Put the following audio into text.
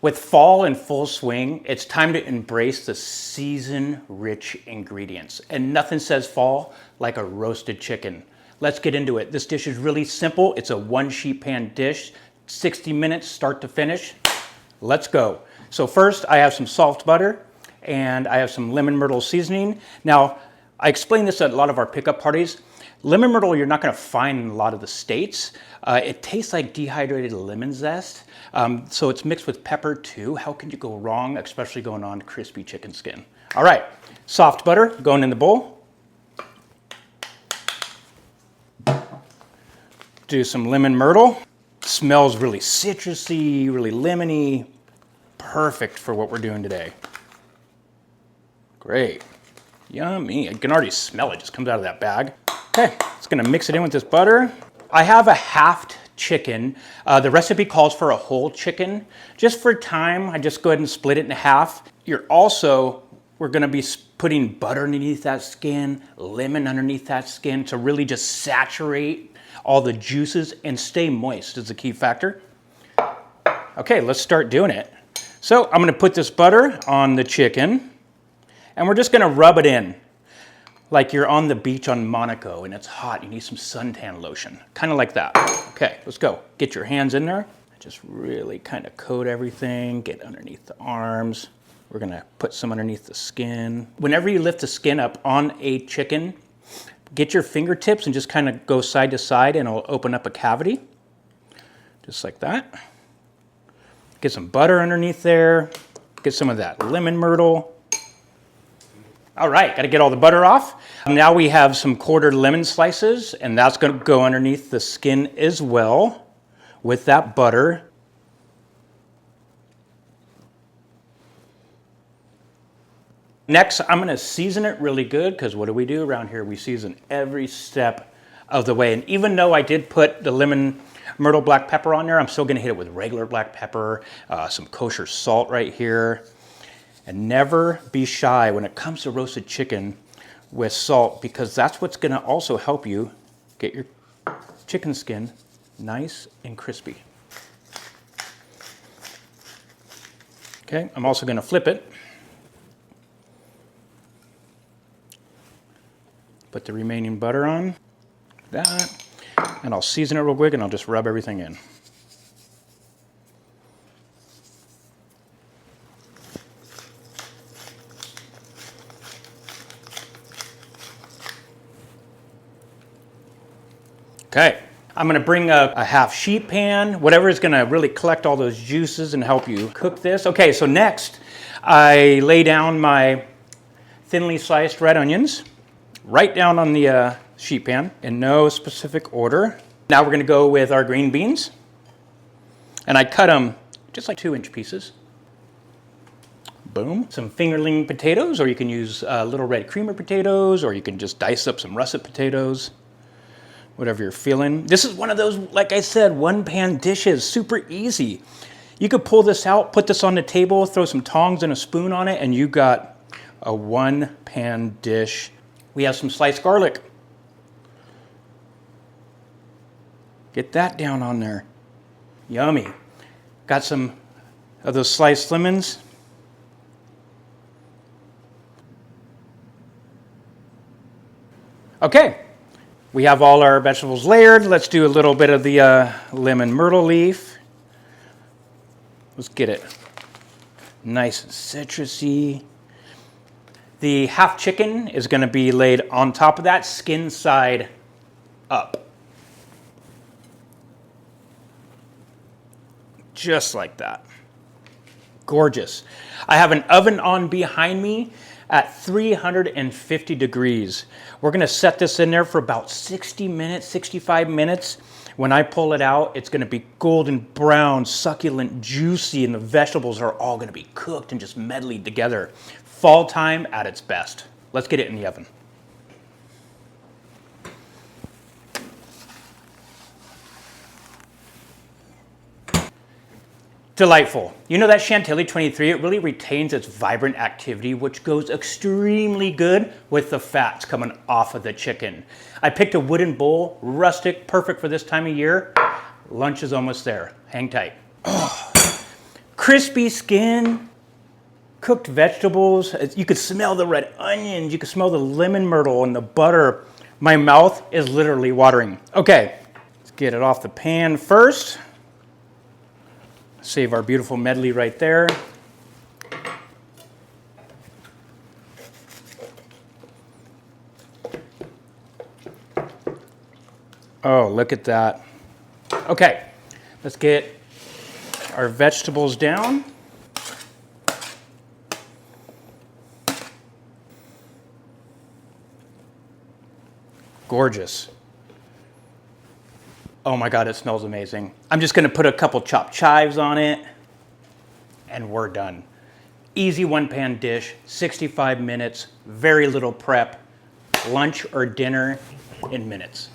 With fall in full swing, it's time to embrace the season-rich ingredients. And nothing says fall like a roasted chicken. Let's get into it. This dish is really simple. It's a one sheet pan dish, 60 minutes start to finish. Let's go. So first I have some soft butter and I have some lemon myrtle seasoning. Now, I explain this at a lot of our pickup parties. Lemon myrtle you're not gonna find in a lot of the States. It tastes like dehydrated lemon zest. So it's mixed with pepper too. How can you go wrong, especially going on crispy chicken skin? All right, soft butter going in the bowl. Do some lemon myrtle. Smells really citrusy, really lemony. Perfect for what we're doing today. Great. Yummy. I can already smell it, just comes out of that bag. Okay, just gonna mix it in with this butter. I have a halved chicken. The recipe calls for a whole chicken. Just for time, I just go ahead and split it in half. We're gonna be putting butter underneath that skin, lemon underneath that skin to really just saturate all the juices and stay moist is the key factor. Okay, let's start doing it. So I'm gonna put this butter on the chicken and we're just gonna rub it in like you're on the beach on Monaco and it's hot, you need some suntan lotion. Kind of like that. Okay, let's go. Get your hands in there. Just really kind of coat everything, get underneath the arms. We're gonna put some underneath the skin. Whenever you lift the skin up on a chicken, get your fingertips and just kind of go side to side and it'll open up a cavity. Just like that. Get some butter underneath there. Get some of that lemon myrtle. All right, gotta get all the butter off. Now we have some quartered lemon slices and that's gonna go underneath the skin as well with that butter. Next, I'm gonna season it really good because what do we do around here? We season every step of the way. And even though I did put the lemon myrtle black pepper on there, I'm still gonna hit it with regular black pepper, some kosher salt right here. And never be shy when it comes to roasted chicken with salt because that's what's gonna also help you get your chicken skin nice and crispy. Okay, I'm also gonna flip it. Put the remaining butter on, that, and I'll season it real quick and I'll just rub everything in. Okay, I'm gonna bring a half sheet pan, whatever is gonna really collect all those juices and help you cook this. Okay, so next, I lay down my thinly sliced red onions, right down on the sheet pan in no specific order. Now we're gonna go with our green beans. And I cut them just like 2-inch pieces. Boom. Some fingerling potatoes, or you can use little red creamer potatoes, or you can just dice up some russet potatoes. Whatever you're feeling. This is one of those, like I said, one-pan dishes, super easy. You could pull this out, put this on the table, throw some tongs and a spoon on it, and you got a one-pan dish. We have some sliced garlic. Get that down on there. Yummy. Got some of those sliced lemons. Okay. We have all our vegetables layered. Let's do a little bit of the lemon myrtle leaf. Let's get it nice and citrusy. The half chicken is going to be laid on top of that, skin side up. Just like that. Gorgeous. I have an oven on behind me at 350 degrees. We're gonna set this in there for about 60 minutes, 65 minutes. When I pull it out, it's gonna be golden brown, succulent, juicy, and the vegetables are all gonna be cooked and just medleyed together. Fall time at its best. Let's get it in the oven. Delightful. You know that Chantilly 23, it really retains its vibrant activity, which goes extremely good with the fats coming off of the chicken. I picked a wooden bowl, rustic, perfect for this time of year. Lunch is almost there. Hang tight. Oh, crispy skin, cooked vegetables. You could smell the red onions. You could smell the lemon myrtle and the butter. My mouth is literally watering. Okay, let's get it off the pan first. Save our beautiful medley right there. Oh, look at that. Okay, let's get our vegetables down. Gorgeous. Oh my God, it smells amazing. I'm just gonna put a couple chopped chives on it and we're done. Easy one pan dish, 65 minutes, very little prep, lunch or dinner in minutes.